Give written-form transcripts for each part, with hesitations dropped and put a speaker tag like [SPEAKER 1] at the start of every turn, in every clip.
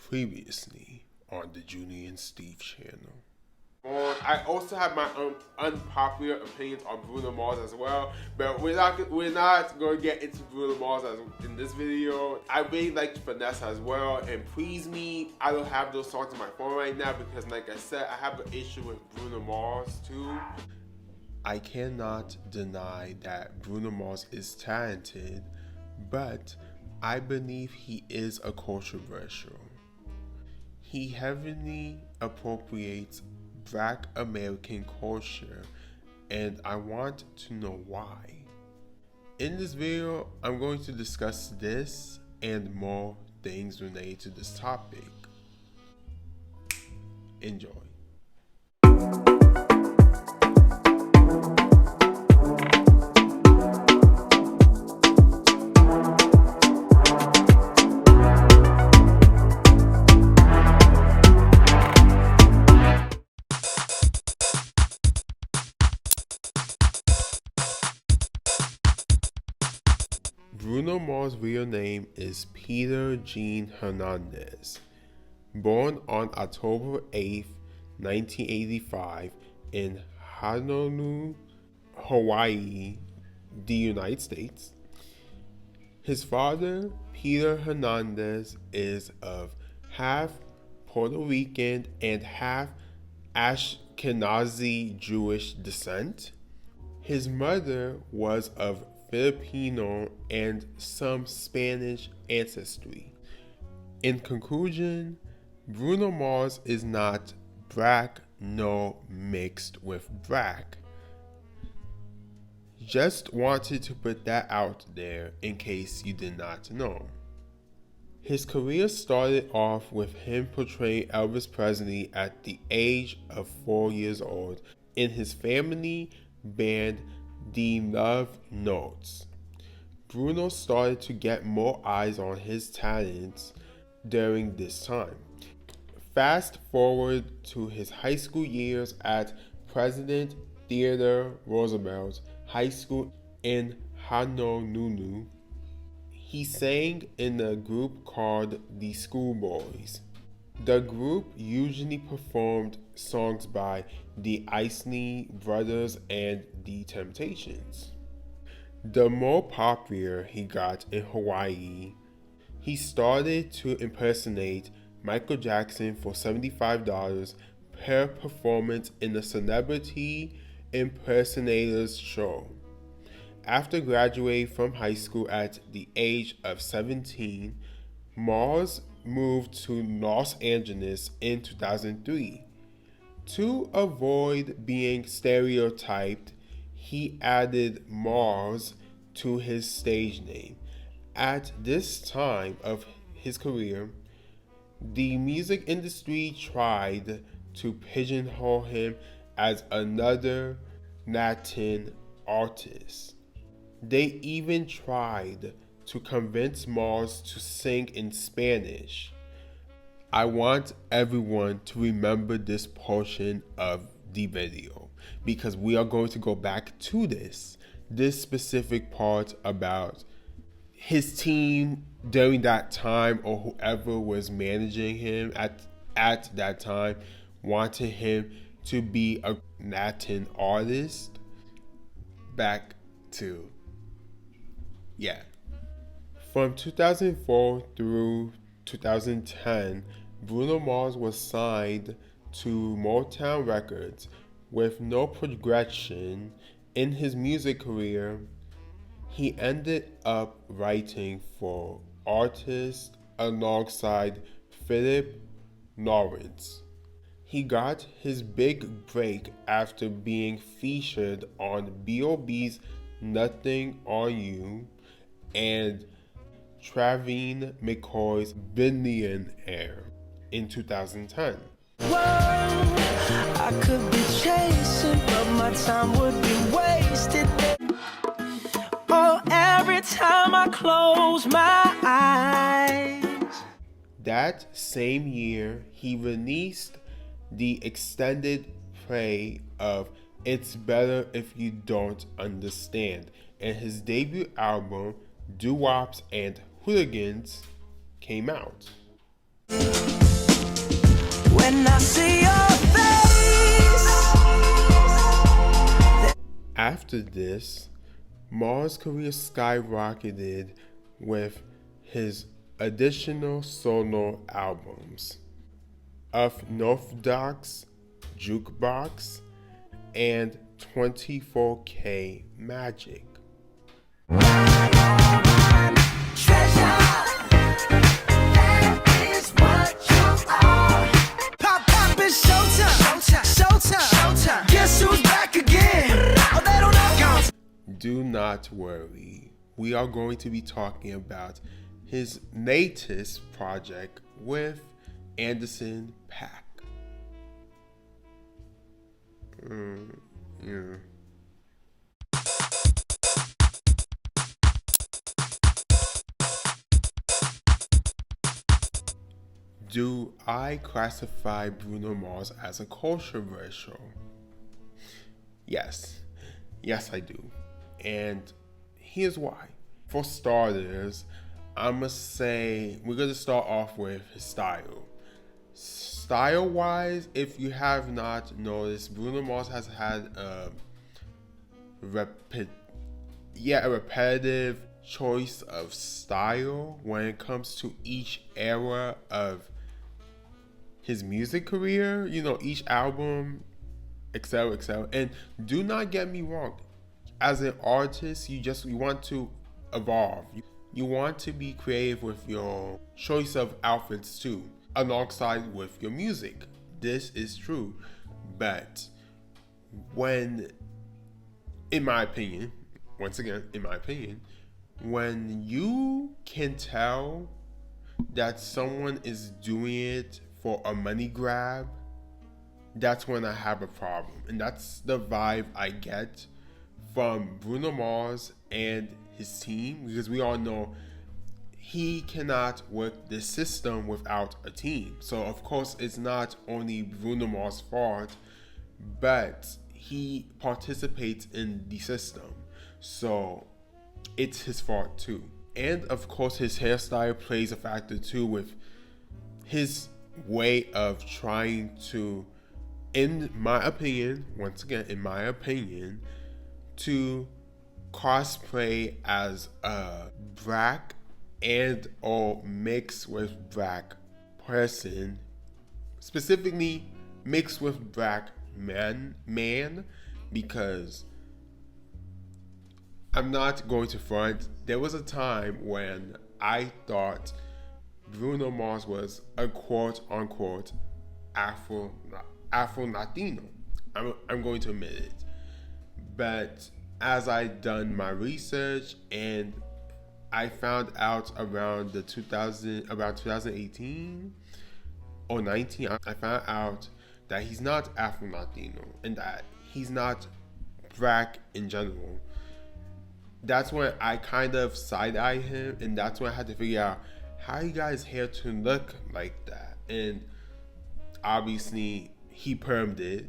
[SPEAKER 1] Previously on the Julie and Steve channel.
[SPEAKER 2] I also have my own unpopular opinions on Bruno Mars as well, but we're not going to get into Bruno Mars in this video. I really like Vanessa as well, and Please Me. I don't have those songs on my phone right now because, like I said, I have an issue with Bruno Mars too.
[SPEAKER 1] I cannot deny that Bruno Mars is talented, but I believe he is a controversial. He heavily appropriates Black American culture, and I want to know why. In this video, I'm going to discuss this and more things related to this topic. Enjoy. Bruno Mars' real name is Peter Gene Hernandez. Born on October 8, 1985 in Honolulu, Hawaii, the United States. His father, Peter Hernandez, is of half Puerto Rican and half Ashkenazi Jewish descent. His mother was of Filipino and some Spanish ancestry. In conclusion, Bruno Mars is not Black nor mixed with Black. Just wanted to put that out there in case you did not know. His career started off with him portraying Elvis Presley at the age of 4 years old in his family band The Love Notes. Bruno started to get more eyes on his talents during this time. Fast forward to his high school years at President Theodore Roosevelt High School in Honolulu. He sang in a group called the Schoolboys. The group usually performed songs by the Isley Brothers and the Temptations. The more popular he got in Hawaii, he started to impersonate Michael Jackson for $75 per performance in the Celebrity Impersonators show. After graduating from high school at the age of 17, Mars moved to Los Angeles in 2003. To avoid being stereotyped, he added Mars to his stage name. At this time of his career, the music industry tried to pigeonhole him as another Latin artist. They even tried to convince Mars to sing in Spanish. I want everyone to remember this portion of the video because we are going to go back to this specific part about his team during that time, or whoever was managing him at that time wanted him to be a Latin artist. Back to From 2004 through 2010, Bruno Mars was signed to Motown Records with no progression in his music career. He ended up writing for artists alongside Philip Lawrence. He got his big break after being featured on B.O.B.'s Nothing on You and Travine McCoy's Billionaire in 2010.
[SPEAKER 3] Whoa, I could be chasing, but my time would be wasted. Oh, every time I close my eyes.
[SPEAKER 1] That same year, he released the extended play of It's Better If You Don't Understand, and his debut album, Doo-Wops and Hooligans, came out.
[SPEAKER 3] when I see your face.
[SPEAKER 1] After this, Mars' career skyrocketed with his additional solo albums Unorthodox Jukebox and 24K Magic.
[SPEAKER 3] Guess who's back again? Oh, they don't know.
[SPEAKER 1] Do not worry, we are going to be talking about his latest project with Anderson .Paak. Yeah. Do I classify Bruno Mars as a controversial? Yes. Yes, I do. And here's why. For starters, I'm going to say we're going to start off with his style. Style-wise, if you have not noticed, Bruno Mars has had a repetitive choice of style when it comes to each era of his music career, you know, each album, etc., etc. And do not get me wrong, as an artist, you want to evolve. You want to be creative with your choice of outfits too, alongside with your music. This is true. But when, in my opinion, once again, in my opinion, when you can tell that someone is doing it for a money grab, that's when I have a problem. And that's the vibe I get from Bruno Mars and his team, because we all know he cannot work this system without a team. So of course it's not only Bruno Mars' fault, but he participates in the system, so it's his fault too. And of course his hairstyle plays a factor too, with his way of trying to, in my opinion, once again, in my opinion, to cosplay as a black and or mixed with black person, specifically mixed with black man, because I'm not going to front, there was a time when I thought Bruno Mars was a quote unquote Afro Latino. I'm going to admit it. But as I done my research and I found out around 2018 or 19, I found out that he's not Afro Latino and that he's not black in general. That's when I kind of side-eyed him, and that's when I had to figure out how you guys hair to look like that. And obviously he permed it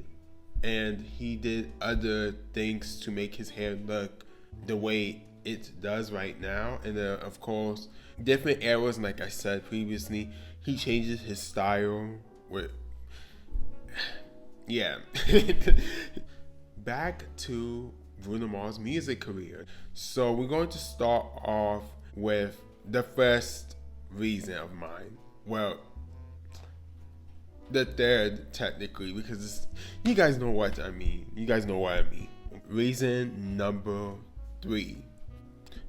[SPEAKER 1] and he did other things to make his hair look the way it does right now. And of course, different eras, like I said previously, he changes his style with, yeah. Back to Bruno Mars' music career. So we're going to start off with the first reason of mine. Well, the third technically, because you guys know what I mean. Reason number 3.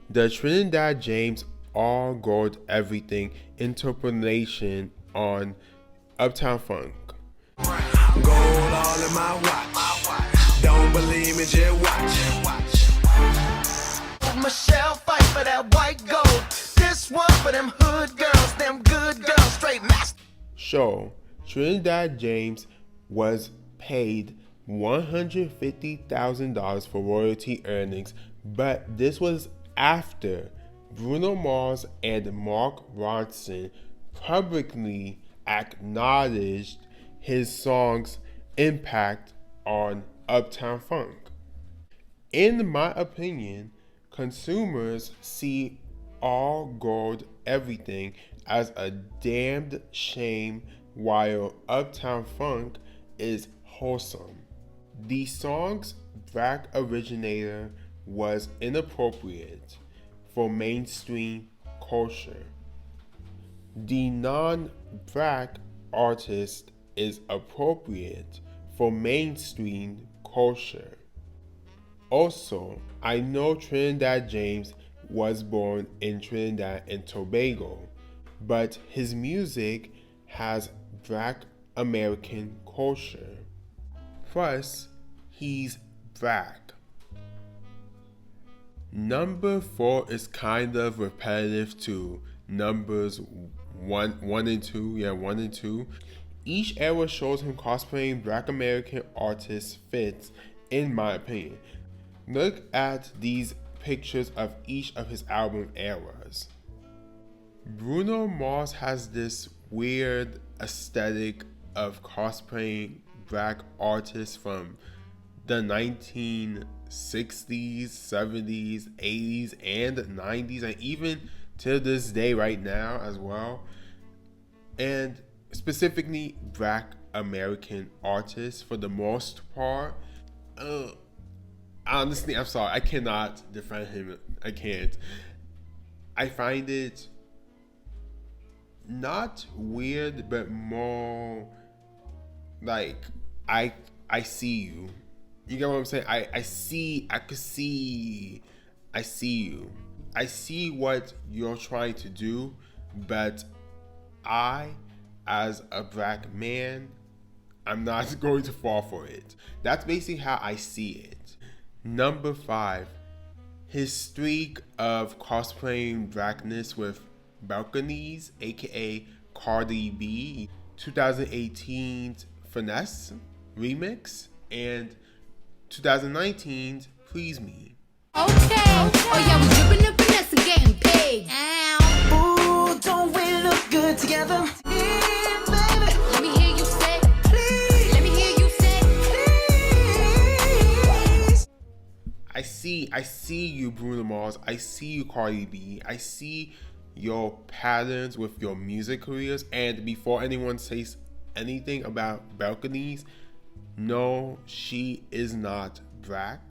[SPEAKER 1] The Trinidad James All Gold Everything interpolation on Uptown Funk.
[SPEAKER 3] Gold all in my watch. Don't believe me, just watch. Michelle fight for that white gold. This one for them hood girls, them good girls, straight master.
[SPEAKER 1] So, Trinidad James was paid $150,000 for royalty earnings, but this was after Bruno Mars and Mark Ronson publicly acknowledged his song's impact on Uptown Funk. In my opinion, consumers see All Gold Everything as a damned shame while Uptown Funk is wholesome. The song's black originator was inappropriate for mainstream culture. The non-black artist is appropriate for mainstream culture. Also, I know Trinidad James was born in Trinidad and Tobago, but his music has black American culture. Plus, he's black. Number 4 is kind of repetitive to numbers 1 and 2. Yeah, 1 and 2. Each era shows him cosplaying black American artists fits, in my opinion. Look at these pictures of each of his album eras. Bruno Mars has this weird aesthetic of cosplaying black artists from the 1960s, 70s, 80s, and 90s, and even to this day right now as well. And specifically black American artists for the most part. Honestly, I'm sorry, I cannot defend him. I can't. I find it not weird, but more like I see you. You get what I'm saying? I see you. I see what you're trying to do, but I, as a black man, I'm not going to fall for it. That's basically how I see it. Number 5, his streak of cosplaying blackness with balconies, aka Cardi B, 2018's Finesse remix, and 2019's Please Me.
[SPEAKER 4] Okay. Oh yeah, we dripping the finesse and getting paid.
[SPEAKER 3] Ooh, don't we look good together? Yeah, baby.
[SPEAKER 4] Let me hear you say, please. Let me hear you say,
[SPEAKER 3] Please.
[SPEAKER 1] I see you, Bruno Mars. I see you, Cardi B. I see your patterns with your music careers. And before anyone says anything about balconies, no, she is not black.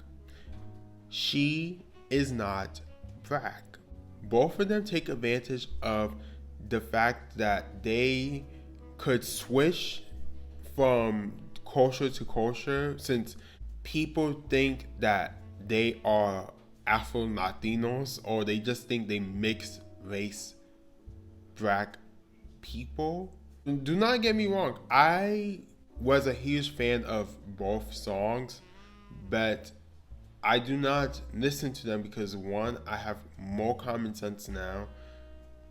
[SPEAKER 1] She is not black. Both of them take advantage of the fact that they could switch from culture to culture, since people think that they are Afro Latinos, or they just think they mix race black people. Do not get me wrong, I was a huge fan of both songs, but I do not listen to them because 1, I have more common sense now.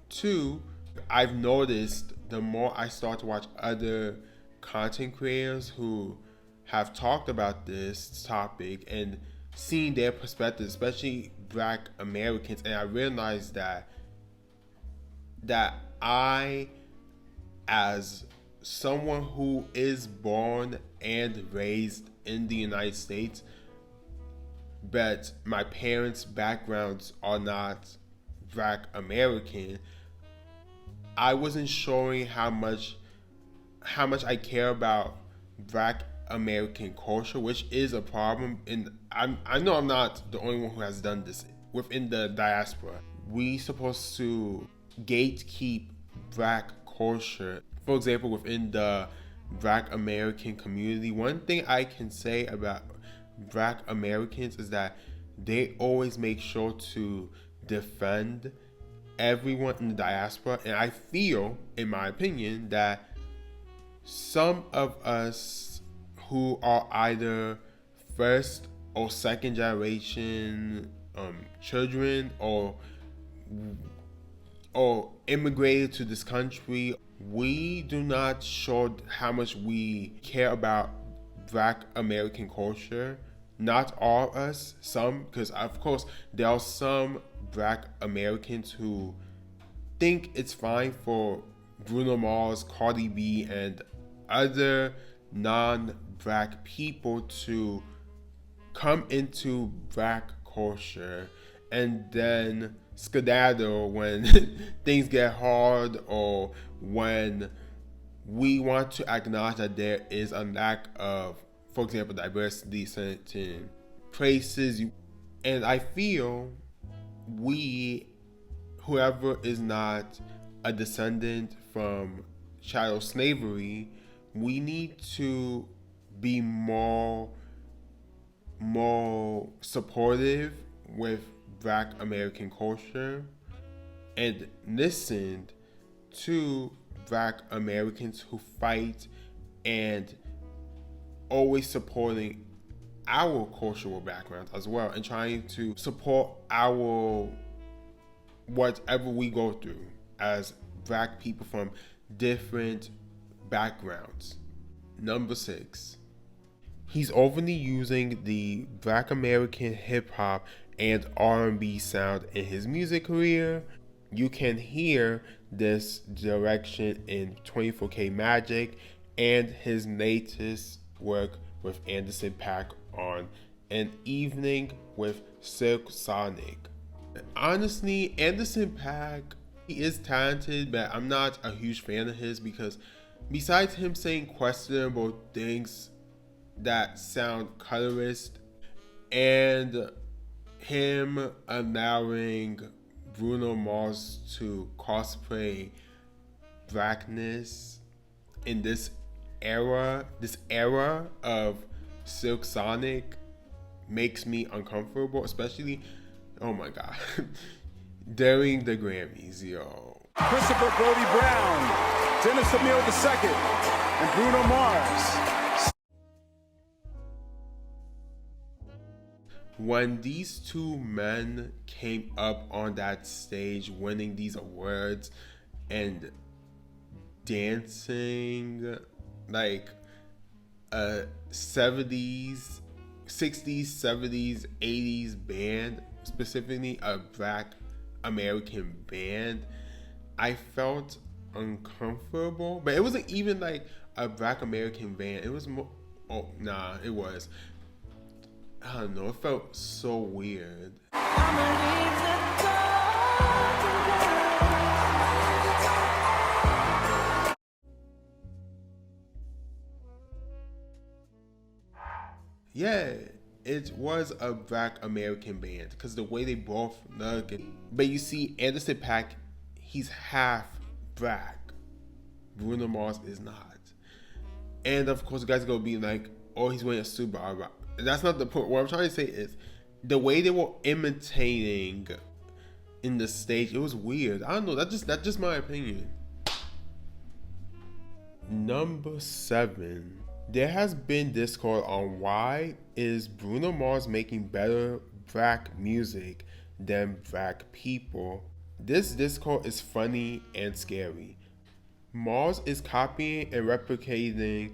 [SPEAKER 1] 2, I've noticed the more I start to watch other content creators who have talked about this topic and seeing their perspective, especially black Americans, and I realized that I, as someone who is born and raised in the United States, but my parents' backgrounds are not black American, I wasn't showing how much I care about black American culture, which is a problem. And I know I'm not the only one who has done this within the diaspora. We supposed to gatekeep black culture. For example, within the black American community, one thing I can say about black Americans is that they always make sure to defend everyone in the diaspora. And I feel, in my opinion, that some of us who are either first or second generation children or immigrated to this country, we do not show how much we care about black American culture. Not all of us, some, because of course there are some black Americans who think it's fine for Bruno Mars, Cardi B, and other non-black people to come into black culture and then skedaddle when things get hard, or when we want to acknowledge that there is a lack of, for example, diversity certain places. And I feel whoever is not a descendant from chattel slavery, we need to be more supportive with Black American culture and listen to Black Americans who fight and always supporting our cultural backgrounds as well, and trying to support our whatever we go through as Black people from different backgrounds. Number 6, he's openly using the Black American hip hop and R&B sound in his music career. You can hear this direction in 24K Magic and his latest work with Anderson .Paak on An Evening with Silk Sonic. Honestly, Anderson .Paak, he is talented, but I'm not a huge fan of his because besides him saying questionable things that sound colorist and him allowing Bruno Mars to cosplay blackness in this era of Silk Sonic makes me uncomfortable, especially, oh my god, during the Grammys, yo.
[SPEAKER 5] Christopher Brody Brown, Dennis Emile II, and Bruno Mars.
[SPEAKER 1] When these two men came up on that stage winning these awards and dancing like a 70s, 60s, 70s, 80s band, specifically a Black American band, I felt uncomfortable. But it wasn't even like a Black American band. It was more, it was. I don't know, it felt so weird. Yeah, it was a Black American band because the way they both look. But you see, Anderson .Paak, he's half Black. Bruno Mars is not. And of course, you guys are going to be like, oh, he's wearing a suit, blah, blah. That's not the point. What I'm trying to say is the way they were imitating in the stage, it was weird. I don't know. That's just my opinion. Number 7. There has been discourse on why is Bruno Mars making better Black music than Black people. This discourse is funny and scary. Mars is copying and replicating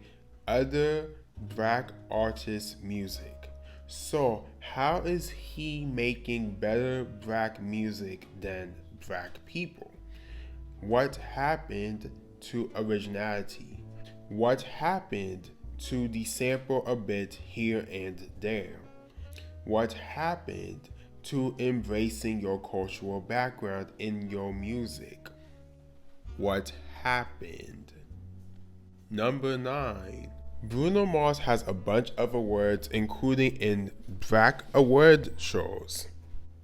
[SPEAKER 1] other Black artists' music. So how is he making better Black music than Black people? What happened to originality? What happened to the sample a bit here and there? What happened to embracing your cultural background in your music? What happened? Number 9. Bruno Mars has a bunch of awards, including in Black award shows.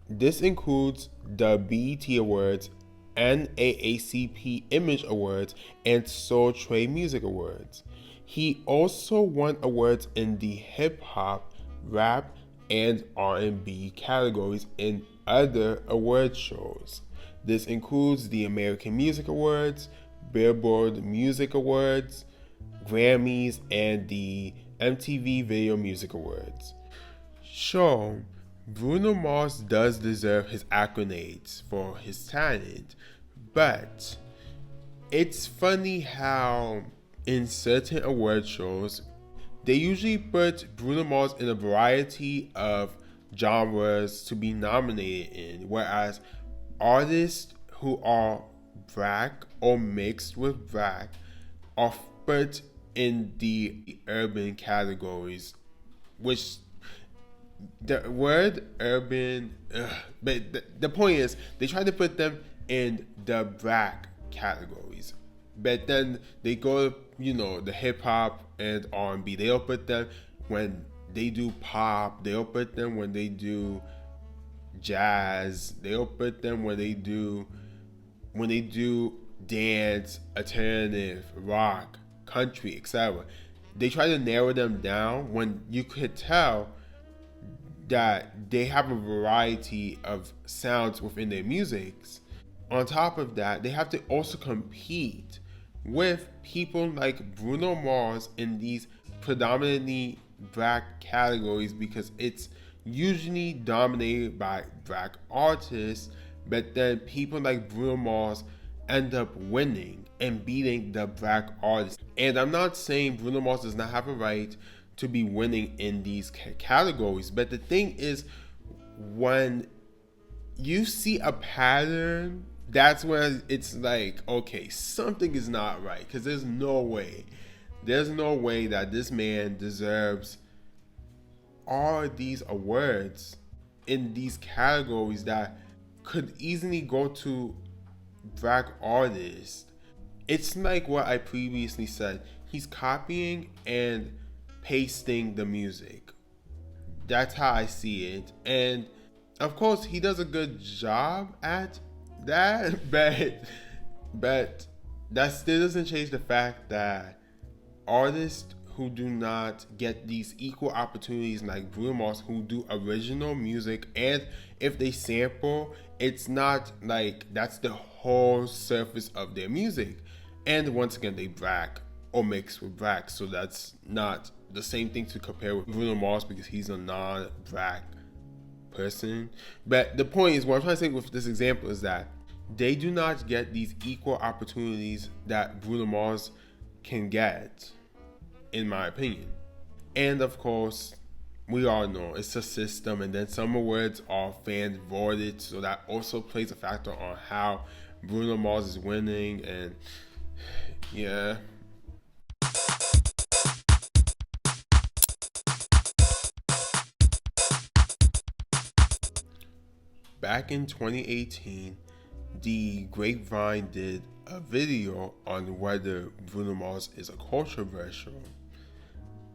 [SPEAKER 1] This includes the BET Awards, NAACP Image Awards, and Soul Train Music Awards. He also won awards in the hip hop, rap, and R&B categories in other award shows. This includes the American Music Awards, Billboard Music Awards, Grammys, and the MTV Video Music Awards. Sure, Bruno Mars does deserve his accolades for his talent, but it's funny how in certain award shows, they usually put Bruno Mars in a variety of genres to be nominated in, whereas artists who are Black or mixed with Black are put in the urban categories, which the word urban, but the point is they try to put them in the Black categories. But then they go, the hip hop and R&B. They'll put them when they do pop. They'll put them when they do jazz. They'll put them when they do dance, alternative, rock, country, etc. They try to narrow them down when you could tell that they have a variety of sounds within their musics. On top of that, they have to also compete with people like Bruno Mars in these predominantly black categories because it's usually dominated by black artists, but then people like Bruno Mars end up winning and beating the black artists. And I'm not saying Bruno Mars does not have a right to be winning in these categories, but the thing is, when you see a pattern, that's when it's like, okay, something is not right, because there's no way that this man deserves all these awards in these categories that could easily go to black artists. It's like what I previously said. He's copying and pasting the music. That's how I see it. And of course, he does a good job at that, but that still doesn't change the fact that artists who do not get these equal opportunities like Bruno Mars, who do original music, and if they sample, it's not like that's the whole surface of their music. And once again, they black or mix with black, so that's not the same thing to compare with Bruno Mars because he's a non-black person. But the point is, what I'm trying to say with this example is that they do not get these equal opportunities that Bruno Mars can get, in my opinion. And of course, we all know it's a system, and then some awards are fan voted, so that also plays a factor on how Bruno Mars is winning. And yeah. Back in 2018, the Grapevine did a video on whether Bruno Mars is a controversial,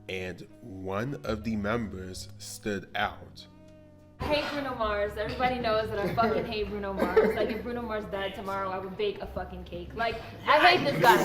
[SPEAKER 1] and one of the members stood out.
[SPEAKER 6] I hate Bruno Mars. Everybody knows that I fucking hate Bruno Mars. Like, if Bruno Mars died tomorrow, I would bake a fucking cake. Like, I hate this guy.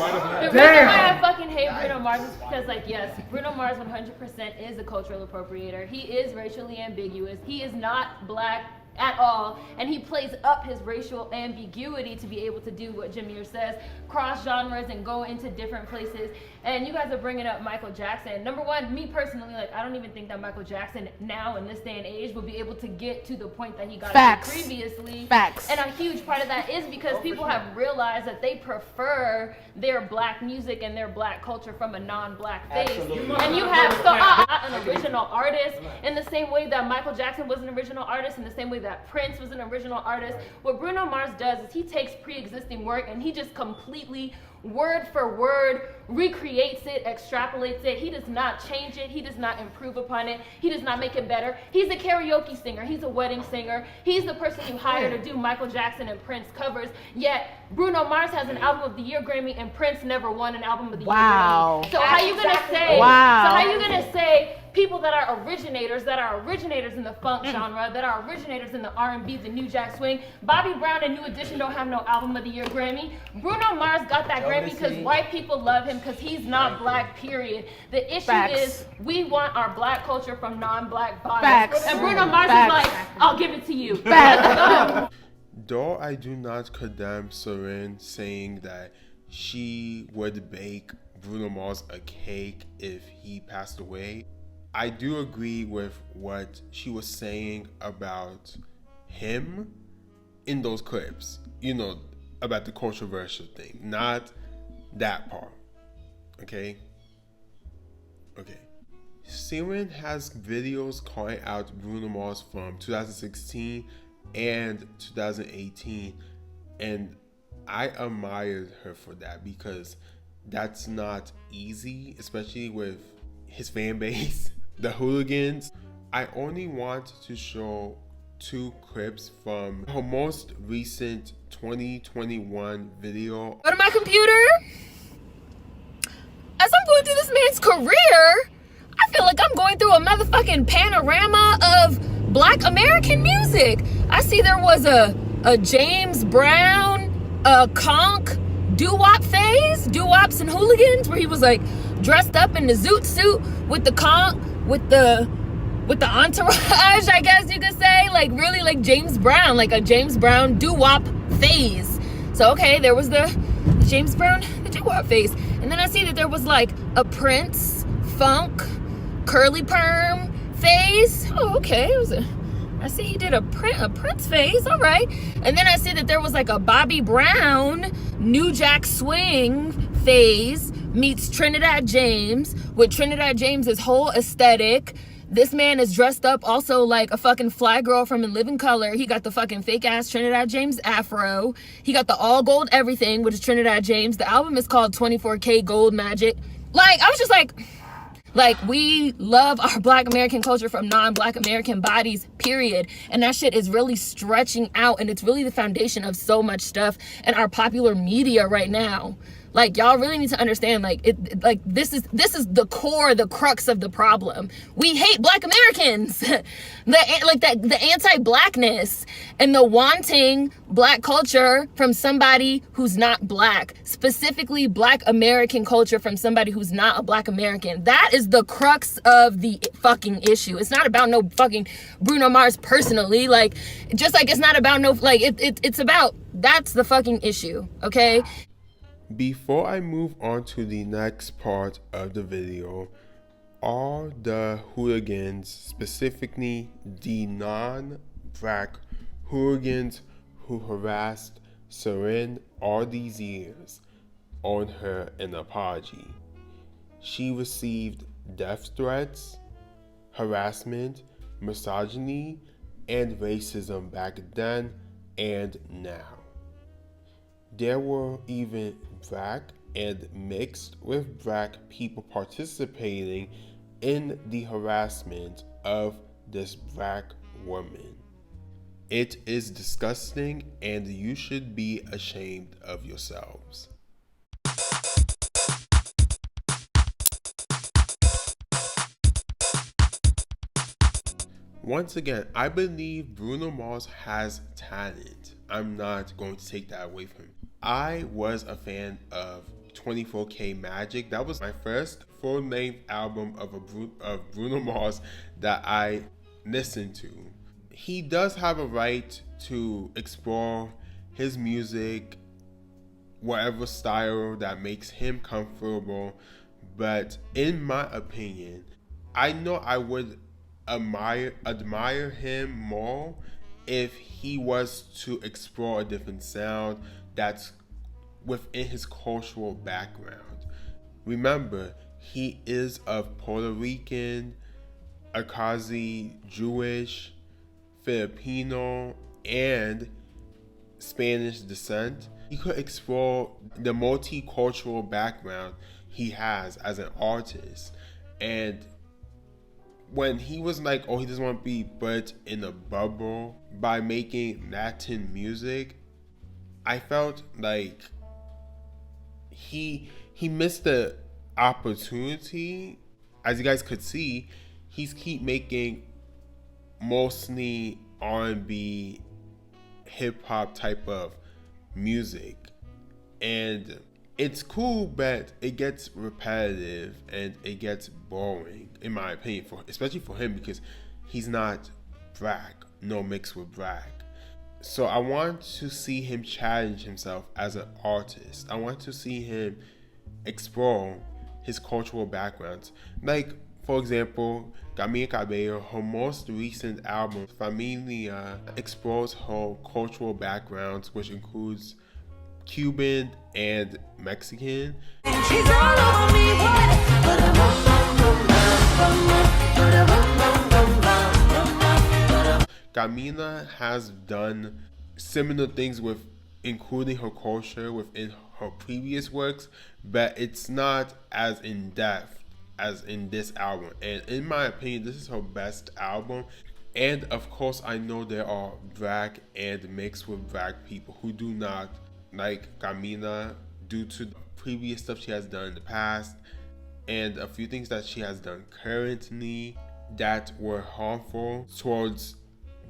[SPEAKER 6] The reason why I fucking hate Bruno Mars is because, like, yes, Bruno Mars 100% is a cultural appropriator. He is racially ambiguous. He is not black at all, and he plays up his racial ambiguity to be able to do what Jameer says, cross genres and go into different places. And you guys are bringing up Michael Jackson. Number one, me personally, like, I don't even think that Michael Jackson now in this day and age will be able to get to the point that he got to previously.
[SPEAKER 7] Facts.
[SPEAKER 6] And a huge part of that is because people have realized that they prefer their black music and their black culture from a non-black face.
[SPEAKER 7] Absolutely.
[SPEAKER 6] And you have an original artist in the same way that Michael Jackson was an original artist, in the same way that Prince was an original artist. What Bruno Mars does is he takes pre-existing work and he just completely, word for word, recreates it, extrapolates it. He does not change it. He does not improve upon it. He does not make it better. He's a karaoke singer. He's a wedding singer. He's the person you hire to do Michael Jackson and Prince covers. Yet Bruno Mars has an Album of the Year Grammy and Prince never won an Album of the Year Grammy. So how you gonna say?
[SPEAKER 7] Wow.
[SPEAKER 6] So how you gonna say people that are originators in the funk genre, that are originators in the R&B, the New Jack Swing? Bobby Brown and New Edition don't have no Album of the Year Grammy. Bruno Mars got that Grammy because white people love him because he's not black, period. The issue is we want our black culture from non-black bodies. And Bruno Mars is like, I'll give it to you.
[SPEAKER 1] Though I do not condemn Seren saying that she would bake Bruno Mars a cake if he passed away, I do agree with what she was saying about him in those clips, about the controversial thing, not that part. Okay. Seren has videos calling out Bruno Mars from 2016 and 2018, and I admired her for that because that's not easy, especially with his fan base, the hooligans. I only want to show two clips from her most recent 2021 video.
[SPEAKER 7] Go to my computer. As I'm going through this man's career, I feel like I'm going through a motherfucking panorama of Black American music. I see there was a James Brown, a conk, doo-wop phase, doo-wops and hooligans, where he was like dressed up in the zoot suit with the conk, with the entourage, I guess you could say, like really like James Brown, like a James Brown doo-wop phase. So okay, there was the James Brown, the doo-wop phase. And then I see that there was like a Prince, funk, curly perm phase. Oh, okay. I see he did a Prince phase. All right. And then I see that there was like a Bobby Brown, New Jack Swing phase meets Trinidad James, with Trinidad James's whole aesthetic. This man is dressed up also like a fucking fly girl from In Living Color. He got the fucking fake ass Trinidad James afro. He got the all gold everything, which is Trinidad James. The album is called 24K Gold Magic. Like, I was just like, we love our Black American culture from non-Black American bodies, period. And that shit is really stretching out, and it's really the foundation of so much stuff in our popular media right now. Like, y'all really need to understand, like, this is the core, the crux of the problem. We hate Black Americans. the anti-Blackness and the wanting Black culture from somebody who's not Black, specifically Black American culture from somebody who's not a Black American. That is the crux of the fucking issue. It's not about no fucking Bruno Mars personally. Like, just like it's not about no, like, it's about, that's the fucking issue, okay?
[SPEAKER 1] Before I move on to the next part of the video, all the hooligans, specifically the non-Black hooligans who harassed Seren all these years, owed her an apology. She received death threats, harassment, misogyny, and racism back then and now. There were even Black and mixed with Black people participating in the harassment of this Black woman. It is disgusting, and you should be ashamed of yourselves. Once again, I believe Bruno Mars has talent. I'm not going to take that away from him. I was a fan of 24K Magic. That was my first full-length album of Bruno Mars that I listened to. He does have a right to explore his music, whatever style that makes him comfortable. But in my opinion, I know I would admire him more if he was to explore a different sound that's within his cultural background. Remember, he is of Puerto Rican, Akazi, Jewish, Filipino, and Spanish descent. He could explore the multicultural background he has as an artist. And when he was like, oh, he doesn't want to be put in a bubble by making Latin music, I felt like he missed the opportunity. As you guys could see, he's keep making mostly R&B, hip-hop type of music. And it's cool, but it gets repetitive and it gets boring, in my opinion, especially for him, because he's not Black, no mix with Black. So I want to see him challenge himself as an artist. I want to see him explore his cultural backgrounds. Like, for example, Camila Cabello, her most recent album, Familia, explores her cultural backgrounds, which includes Cuban and Mexican.
[SPEAKER 3] She's all over me,
[SPEAKER 1] Camila has done similar things with including her culture within her previous works, but it's not as in depth as in this album. And in my opinion, this is her best album. And of course, I know there are black and mixed with black people who do not like Gamina due to the previous stuff she has done in the past and a few things that she has done currently that were harmful towards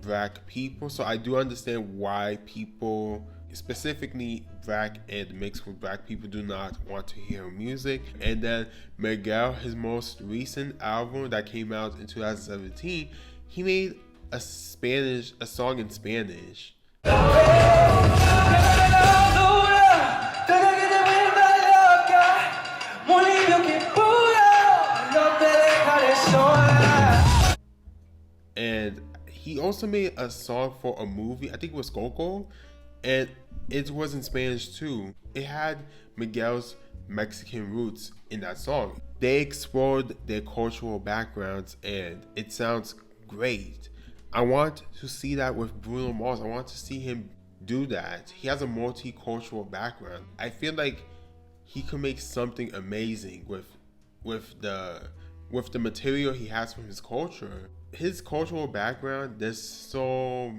[SPEAKER 1] black people. So I do understand why people, specifically black and mixed with black people, do not want to hear her music. And then Miguel, his most recent album that came out in 2017, he made a song in Spanish. And he also made a song for a movie, I think it was Coco, and it was in Spanish too. It had Miguel's Mexican roots in that song. They explored their cultural backgrounds and it sounds great. I want to see that with Bruno Mars. I want to see him do that. He has a multicultural background. I feel like he could make something amazing with the material he has from his culture. His cultural background, there's so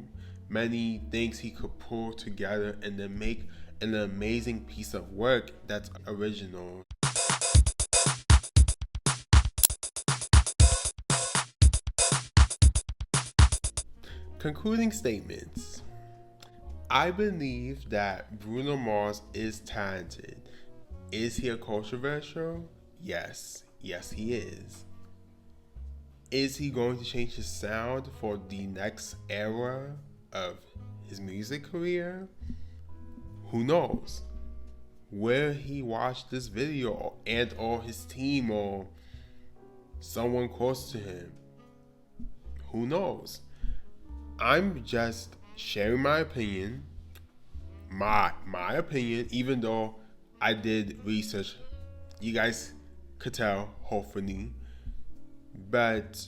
[SPEAKER 1] many things he could pull together and then make an amazing piece of work that's original. Concluding statements. I believe that Bruno Mars is talented. Is he a controversial? Yes. Yes, he is. Is he going to change his sound for the next era of his music career? Who knows? Will he watch this video and or his team or someone close to him? Who knows? I'm just sharing my opinion. My opinion, even though I did research. You guys could tell, hopefully. But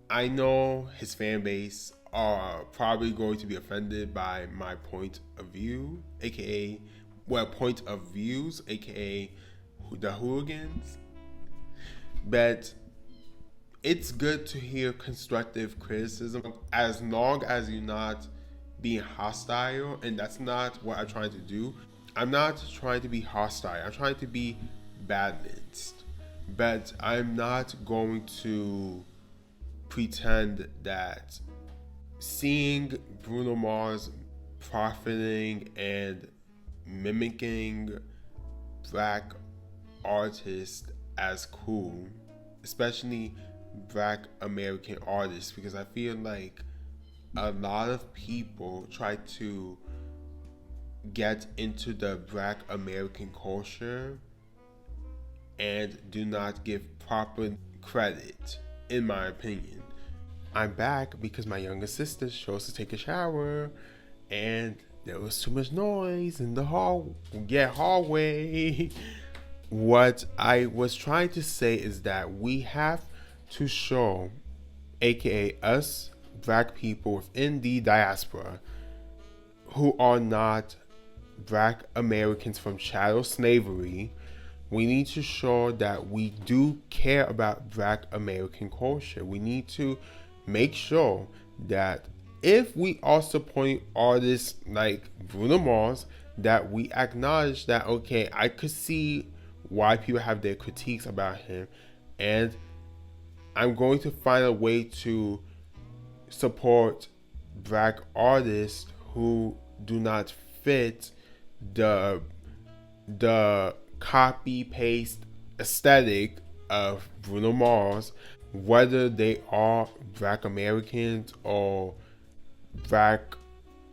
[SPEAKER 1] I know his fan base are probably going to be offended by my point of view, aka point of views, aka the hooligans. But it's good to hear constructive criticism as long as you're not being hostile, and that's not what I'm trying to do. I'm not trying to be hostile. I'm trying to be balanced. But I'm not going to pretend that seeing Bruno Mars profiting and mimicking black artists as cool, especially black American artists, because I feel like a lot of people try to get into the black American culture and do not give proper credit, in my opinion. I'm back because my younger sister chose to take a shower and there was too much noise in the hallway. What I was trying to say is that we have to show, aka us black people within the diaspora who are not black Americans from chattel slavery, we need to show that we do care about black American culture. We need to make sure that if we are supporting artists like Bruno Mars, that we acknowledge that, okay, I could see why people have their critiques about him, and I'm going to find a way to support black artists who do not fit the copy paste aesthetic of Bruno Mars, whether they are black Americans or black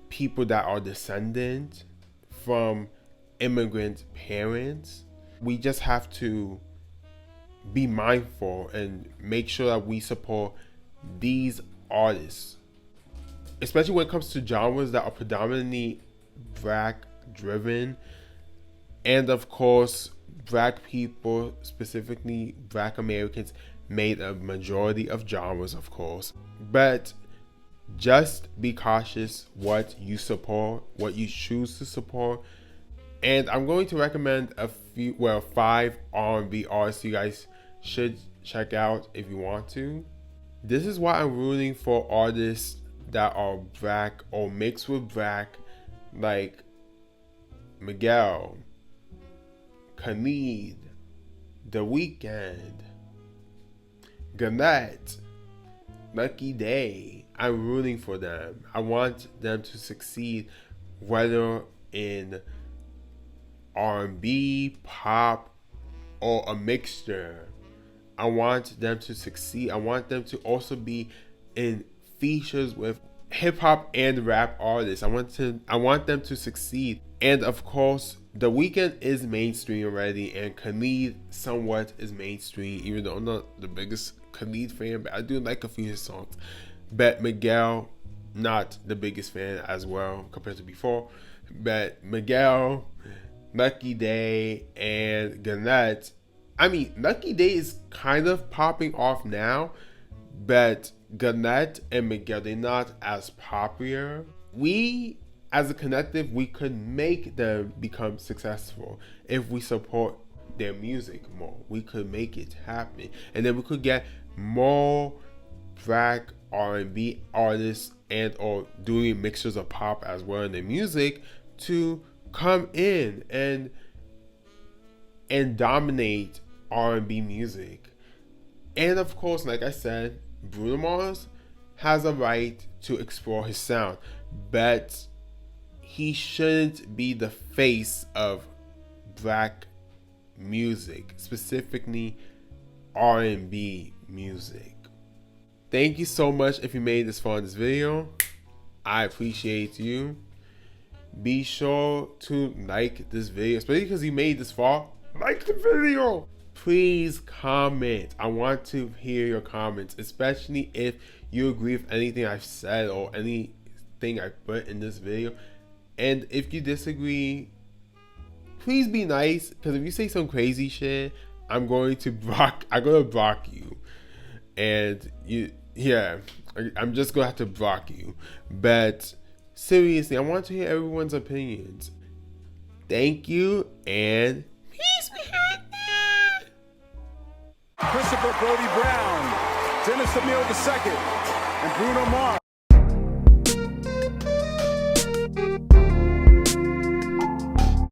[SPEAKER 1] people that are descendant from immigrant parents. We just have to be mindful and make sure that we support these artists, especially when it comes to genres that are predominantly black driven. And of course, black people, specifically black Americans, made a majority of genres, of course. But just be cautious what you support, what you choose to support. And I'm going to recommend 5 R&B artists you guys should check out if you want to. This is why I'm rooting for artists that are black or mixed with black, like Miguel, Khalid, The Weeknd, Gannett, Lucky Day. I'm rooting for them. I want them to succeed, whether in R&B, pop, or a mixture. I want them to succeed. I want them to also be in features with hip hop and rap artists. I want them to succeed. And of course, The Weeknd is mainstream already, and Khalid somewhat is mainstream, even though I'm not the biggest Khalid fan, but I do like a few of his songs. But Miguel, not the biggest fan as well compared to before. But Miguel, Lucky Day, and Gannett. I mean, Lucky Day is kind of popping off now, but Gannett and Miguel, they're not as popular. We, as a collective, we could make them become successful if we support their music more. We could make it happen, and then we could get more black R&B artists and or doing mixtures of pop as well in their music to come in and dominate R&B music. And of course, like I said, Bruno Mars has a right to explore his sound, but he shouldn't be the face of black music, specifically R&B music. Thank you so much if you made this far in this video. I appreciate you. Be sure to like this video, especially because you made this far. Like the video. Please comment. I want to hear your comments, especially if you agree with anything I've said or anything I put in this video. And if you disagree, please be nice, because if you say some crazy shit, I'm gonna block you. And I'm just gonna have to block you. But seriously, I want to hear everyone's opinions. Thank you, and peace behind that.
[SPEAKER 5] Christopher Brody Brown, Dennis Emile II, and Bruno Mars.